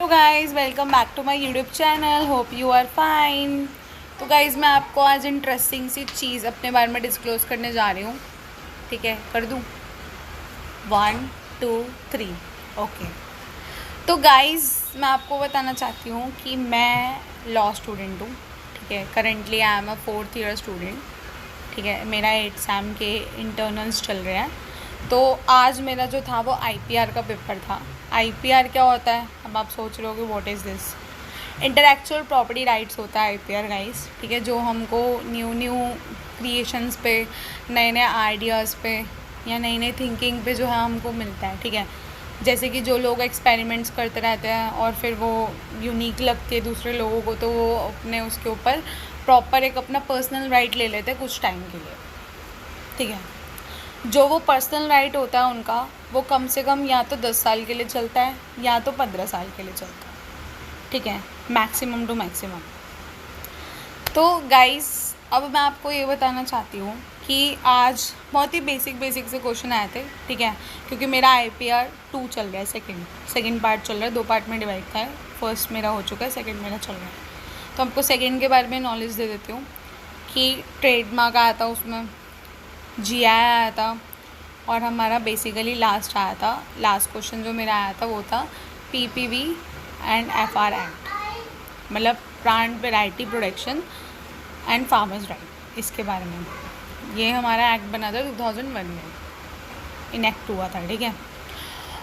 तो guys welcome back to my YouTube channel, hope you are fine. तो guys मैं आपको आज इंटरेस्टिंग सी चीज़ अपने बारे में डिस्क्लोज़ करने जा रही हूँ। ठीक है, कर दूँ? 1 2 3 ओके। तो गाइज़ मैं आपको बताना चाहती हूँ कि मैं लॉ स्टूडेंट हूँ। ठीक है, currently I am a 4th year student. ठीक है, मेरा 8 सेम के इंटरनल्स चल रहे हैं। तो आज मेरा जो था वो IPR का पेपर था। IPR क्या होता है? अब आप सोच रहे हो कि what is this. Intellectual property rights होता है IPR गाइस। ठीक है, जो हमको न्यू क्रिएशंस पे, नए नए आइडियाज़ पे या नई नई थिंकिंग पे जो है हमको मिलता है। ठीक है, जैसे कि जो लोग एक्सपेरिमेंट्स करते रहते हैं और फिर वो यूनिक लगती है दूसरे लोगों को, तो वो अपने उसके ऊपर प्रॉपर एक अपना पर्सनल राइट ले लेते हैं कुछ टाइम के लिए। ठीक है, जो वो पर्सनल राइट होता है उनका, वो कम से कम या तो 10 साल के लिए चलता है या तो 15 साल के लिए चलता है। ठीक है, मैक्सिमम टू मैक्सिमम। तो गाइस अब मैं आपको ये बताना चाहती हूँ कि आज बहुत ही बेसिक से क्वेश्चन आए थे। ठीक है, क्योंकि मेरा IPR 2 चल रहा है, सेकेंड पार्ट चल रहा है, 2 पार्ट में डिवाइड था। फर्स्ट मेरा हो चुका है, सेकेंड मेरा चल रहा है। तो आपको सेकेंड के बारे में नॉलेज दे देती हूँ कि ट्रेडमार्क आया था, उसमें GI आया था, और हमारा बेसिकली लास्ट आया था, लास्ट क्वेश्चन जो मेरा आया था वो था PPV एंड FR एक्ट, मतलब plant variety production and farmers right, इसके बारे में। ये हमारा एक्ट बना था 2001 में, इनेक्ट हुआ था। ठीक है,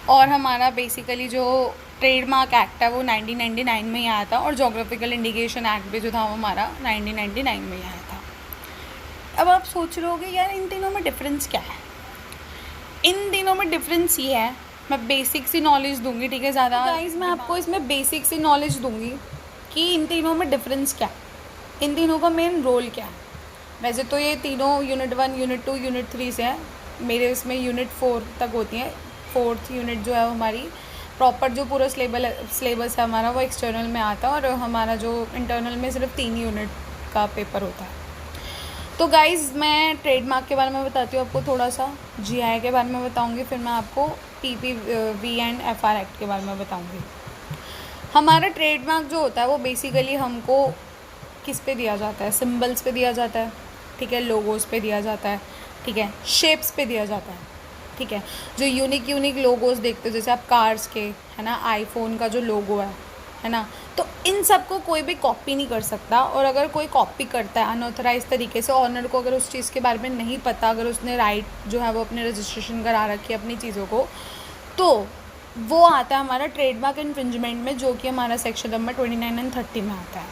और हमारा बेसिकली जो ट्रेडमार्क एक्ट है वो 1999 में ही आया था, और जोग्राफिकल इंडिकेशन एक्ट भी जो था वो हमारा 1999 में ही आया था। अब आप सोच रहे होगे यार इन तीनों में डिफरेंस क्या है? इन दिनों में डिफरेंस ये है, मैं बेसिक सी नॉलेज दूंगी। ठीक है, ज़्यादा गाइस मैं आपको इसमें बेसिक सी नॉलेज दूंगी कि इन तीनों में डिफरेंस क्या है, इन तीनों का मेन रोल क्या है। वैसे तो ये तीनों यूनिट 1, यूनिट 2, यूनिट 3 से है, मेरे इसमें यूनिट 4 तक होती हैं। 4th यूनिट जो है वो हमारी प्रॉपर जो पूरा सिलेबस है हमारा वो एक्सटर्नल में आता है, और हमारा जो इंटरनल में सिर्फ 3 यूनिट का पेपर होता है। तो गाइज़ मैं ट्रेडमार्क के बारे में बताती हूँ आपको थोड़ा सा, GI के बारे में बताऊँगी, फिर मैं आपको PPV एंड FR एक्ट के बारे में बताऊँगी। हमारा ट्रेडमार्क जो होता है वो बेसिकली हमको किस पे दिया जाता है? सिंबल्स पे दिया जाता है। ठीक है, लोगोस पे दिया जाता है। ठीक है, शेप्स पे दिया जाता है। ठीक है, जो यूनिक लोगोस देखते हो, जैसे आप कार्स के, है ना, आईफोन का जो लोगो है ना, तो इन सब को कोई भी कॉपी नहीं कर सकता। और अगर कोई कॉपी करता है अनऑथराइज तरीके से, ऑनर को अगर उस चीज़ के बारे में नहीं पता, अगर उसने राइट जो है वो अपने रजिस्ट्रेशन करा रखी है अपनी चीज़ों को, तो वो आता है हमारा ट्रेडमार्क इन्फ्रिंजमेंट में, जो कि हमारा सेक्शन नंबर 29 एंड 30 में आता है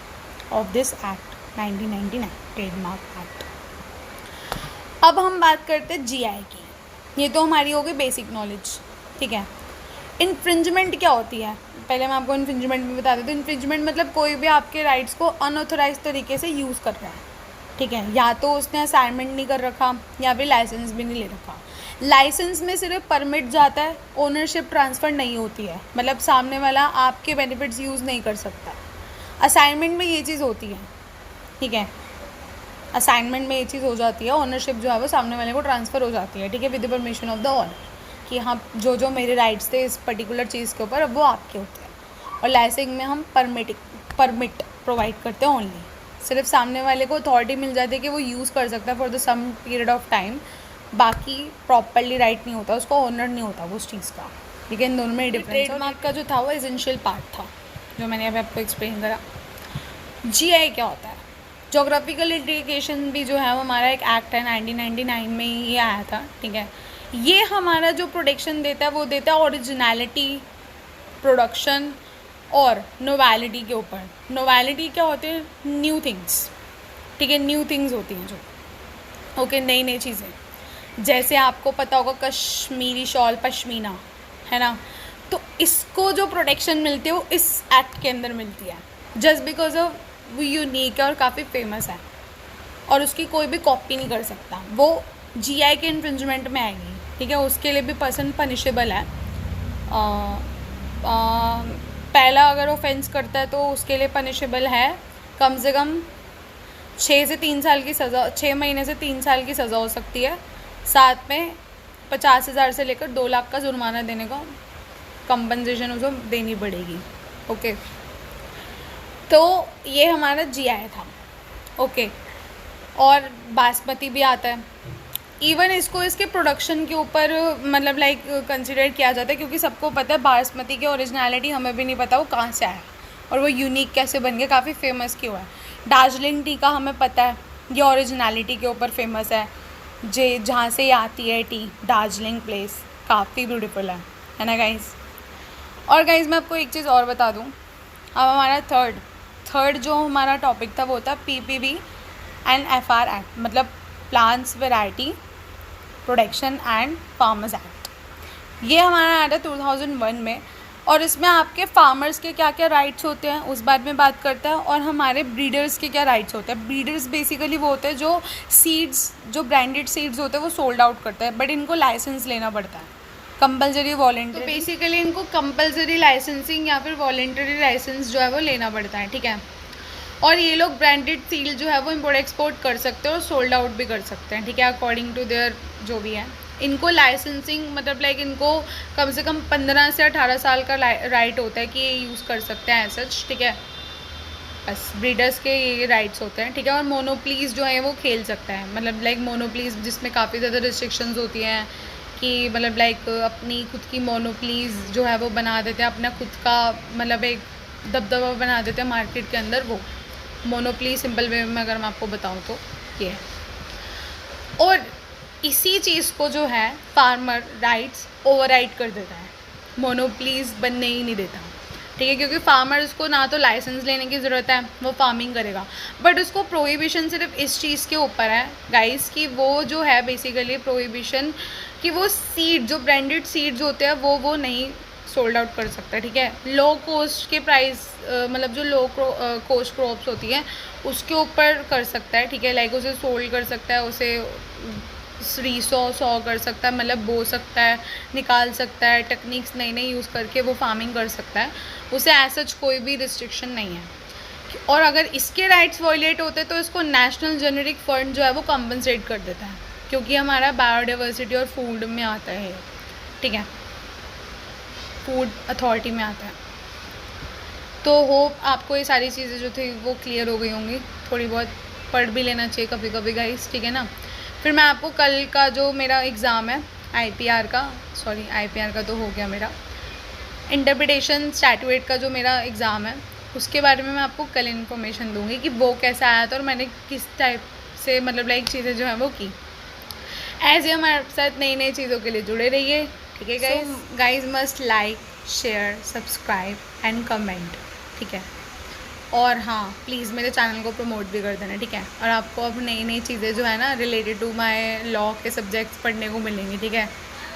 of this act 1999 trademark act. अब हम बात करते हैं GI की। ये तो हमारी हो गई बेसिक नॉलेज। ठीक है, इन्फ्रिंजमेंट क्या होती है? पहले मैं आपको इन्फ्रिंजमेंट में बता देती हूँ। इन्फ्रिंजमेंट मतलब कोई भी आपके राइट्स को अनऑथराइज तरीके से यूज़ कर रहा है। ठीक है, या तो उसने असाइनमेंट नहीं कर रखा या फिर लाइसेंस भी नहीं ले रखा। लाइसेंस में सिर्फ परमिट जाता है, ओनरशिप ट्रांसफ़र नहीं होती है, मतलब सामने वाला आपके बेनिफिट्स यूज़ नहीं कर सकता। असाइनमेंट में ये चीज़ होती है। ठीक है, असाइनमेंट में ये चीज़ हो जाती है, ओनरशिप जो है वो सामने वाले को ट्रांसफ़र हो जाती है। ठीक है, with the permission of the honour, कि हाँ जो मेरे राइट्स थे इस पर्टिकुलर चीज़ के ऊपर अब वो आपके होते हैं। और लाइसेंस में हम परमिट प्रोवाइड करते हैं ओनली, सिर्फ सामने वाले को अथॉरिटी मिल जाती है कि वो यूज़ कर सकता है for the some period of time, बाकी प्रॉपरली राइट नहीं होता, उसको ऑनर नहीं होता उस चीज़ का। ठीक है, इन दोनों में डिफरेंस। ट्रेडमार्क का जो था वो एसेंशियल पार्ट था, जो मैंने अभी आपको एक्सप्लेन करा। GI क्या होता है? जोग्राफिकल इंडिकेशन भी जो है वो हमारा एक एक्ट है, 1999 में ही आया था। ठीक है, ये हमारा जो प्रोटेक्शन देता है वो देता है ओरिजिनलिटी, प्रोडक्शन और नोवेलिटी के ऊपर। नोवेलिटी क्या होते हैं? New things. ठीक है, न्यू थिंग्स होती हैं जो, ओके, नई चीज़ें। जैसे आपको पता होगा कश्मीरी शॉल, पश्मीना, है ना, तो इसको जो प्रोटेक्शन मिलती है वो इस एक्ट के अंदर मिलती है, जस्ट बिकॉज ऑफ वो यूनिक है और काफ़ी फेमस है, और उसकी कोई भी कॉपी नहीं कर सकता। वो GI के इन्फ्रिंजमेंट में आएगी। ठीक है, उसके लिए भी पर्सन पनिशेबल है। पहला अगर ऑफेंस करता है तो उसके लिए पनिशेबल है कम से कम 6 से 3 साल की सज़ा, 6 महीने से 3 साल की सज़ा हो सकती है, साथ में 50,000 से लेकर 2 लाख का जुर्माना देने का कंपनसेशन उसको देनी पड़ेगी। ओके, तो ये हमारा GI था। ओके, और बासमती भी आता है। इवन इसको इसके प्रोडक्शन के ऊपर मतलब लाइक कंसिडर किया जाता है, क्योंकि सबको पता है बासमती की ओरिजिनलिटी, हमें भी नहीं पता वो कहाँ से आया और वो यूनिक कैसे बन गया, काफ़ी फेमस क्यों है। दार्जिलिंग टी का हमें पता है, ये ओरिजिनलिटी के ऊपर फेमस है, जहाँ से ये आती है टी, दार्जिलिंग प्लेस काफ़ी ब्यूटीफुल है ना गाइज़। और गाइज़ मैं आपको एक चीज़ और बता दूँ, अब हमारा थर्ड जो हमारा टॉपिक था वो था PPB एंड FR एक्ट, मतलब plants variety protection and farmers act. ये हमारा आया था 2001 में, और इसमें आपके फार्मर्स के क्या क्या राइट्स होते हैं उस बारे में बात करता है, और हमारे ब्रीडर्स के क्या राइट्स होते हैं। ब्रीडर्स बेसिकली वो होते हैं जो सीड्स, जो ब्रांडेड सीड्स होते हैं वो सोल्ड आउट करते हैं, बट इनको लाइसेंस लेना पड़ता है, कंपलसरी वॉलेंटरी। तो बेसिकली इनको कंपलसरी लाइसेंसिंग या फिर वॉलेंटरी लाइसेंस जो है वो लेना पड़ता है, ठीक है। और ये लोग ब्रांडेड सील जो है वो इम्पोर्ट एक्सपोर्ट कर सकते हैं और सोल्ड आउट भी कर सकते हैं, ठीक है, अकॉर्डिंग टू देयर जो भी है। इनको लाइसेंसिंग मतलब लाइक इनको कम से कम 15 से 18 साल का राइट होता है कि ये यूज़ कर सकते हैं सच, ठीक है। बस ब्रीडर्स के ये राइट्स होते हैं, ठीक है। और मोनोप्लीज जो है वो खेल सकता है, मतलब लाइक मोनोप्लीज जिसमें काफ़ी ज़्यादा रिस्ट्रिक्शंस होती हैं कि मतलब लाइक अपनी खुद की मोनोप्लीज जो है वो बना देते हैं, अपना खुद का मतलब एक दबदबा बना देते हैं मार्केट के अंदर। वो मोनोप्ली सिंपल वे में अगर मैं आपको बताऊं तो ये है। और इसी चीज़ को जो है फार्मर राइट्स ओवरराइड कर देता है, मोनोप्लीज बनने ही नहीं देता, ठीक है, क्योंकि फार्मर्स को ना तो लाइसेंस लेने की ज़रूरत है, वो फार्मिंग करेगा, बट उसको प्रोहिबिशन सिर्फ इस चीज़ के ऊपर है गाइस कि वो जो है बेसिकली प्रोहिबिशन कि वो सीड जो ब्रांडेड सीड्स होते हैं वो नहीं सोल्ड आउट कर सकता है, ठीक है। लो कॉस्ट के प्राइस मतलब जो लो कॉस्ट क्रॉप्स होती हैं उसके ऊपर कर सकता है, ठीक है, लाइक उसे सोल्ड कर सकता है, उसे सौ कर सकता है, मतलब बो सकता है, निकाल सकता है, टेक्निक्स नई नई यूज़ करके वो फार्मिंग कर सकता है, उसे ऐसा कोई भी रिस्ट्रिक्शन नहीं है। और अगर इसके राइट्स वायलेट होते तो इसको नेशनल जेनेरिक फंड जो है वो कंपनसेट कर देता है, क्योंकि हमारा बायोडाइवर्सिटी और फूड में आता है, ठीक है, फूड अथॉरिटी में आता है। तो होप आपको ये सारी चीज़ें जो थी वो क्लियर हो गई होंगी, थोड़ी बहुत पढ़ भी लेना चाहिए कभी कभी गाइस, ठीक है ना। फिर मैं आपको कल का जो मेरा एग्ज़ाम है IPR का तो हो गया मेरा, इंटरप्रिटेशन स्टैट्यूएट का जो मेरा एग्ज़ाम है उसके बारे में मैं आपको कल इन्फॉर्मेशन दूंगी कि वो कैसा आया था और मैंने किस टाइप से मतलब लाइक चीज़ें जो हैं वो की। ऐसे हमारे साथ नई नई चीज़ों के लिए जुड़े रहिए, ठीक है guys. Guys must like share subscribe and comment, ठीक है। और हाँ प्लीज़ मेरे चैनल को प्रमोट भी कर देना, ठीक है। और आपको अब नई नई चीज़ें जो है ना रिलेटेड टू माय लॉ के सब्जेक्ट्स पढ़ने को मिलेंगी, ठीक है।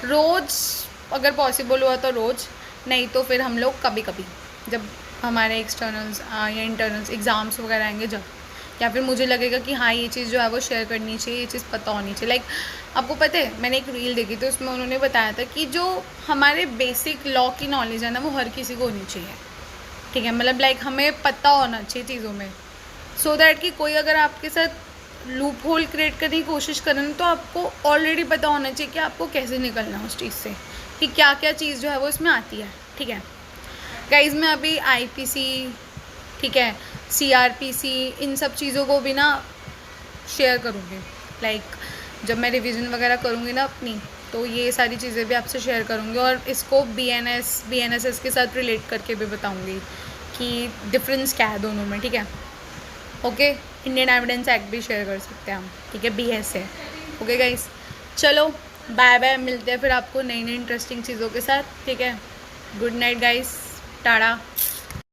रोज़ अगर पॉसिबल हुआ तो रोज़, नहीं तो फिर हम लोग कभी कभी जब हमारे एक्सटर्नल्स या इंटरनल्स एग्ज़ाम्स वगैरह आएंगे जब, या फिर मुझे लगेगा कि हाँ ये चीज़ जो है वो शेयर करनी चाहिए, ये चीज़ पता होनी चाहिए। लाइक आपको पता है मैंने एक रील देखी थी उसमें उन्होंने बताया था कि जो हमारे बेसिक लॉ की नॉलेज है ना वो हर किसी को होनी चाहिए, ठीक है, मतलब लाइक हमें पता होना चाहिए चीज़ों में, सो दैट कि कोई अगर आपके साथ लूप होल क्रिएट करने की कोशिश करें ना तो आपको ऑलरेडी पता होना चाहिए कि आपको कैसे निकलना है उस चीज़ से, कि क्या क्या चीज़ जो है वो इसमें आती है, ठीक है। गाइज मैं अभी IPC, ठीक है, CRPC इन सब चीज़ों को भी ना शेयर करूँगी, लाइक जब मैं रिवीजन वगैरह करूँगी ना अपनी तो ये सारी चीज़ें भी आपसे शेयर करूँगी, और इसको BNSS के साथ रिलेट करके भी बताऊँगी कि डिफरेंस क्या है दोनों में, ठीक है। ओके, इंडियन एविडेंस एक्ट भी शेयर कर सकते हैं हम, ठीक है, BS है। ओके गाइस, चलो बाय बाय, मिलते हैं फिर आपको नई नई इंटरेस्टिंग चीज़ों के साथ, ठीक है। Good night guys, Tata.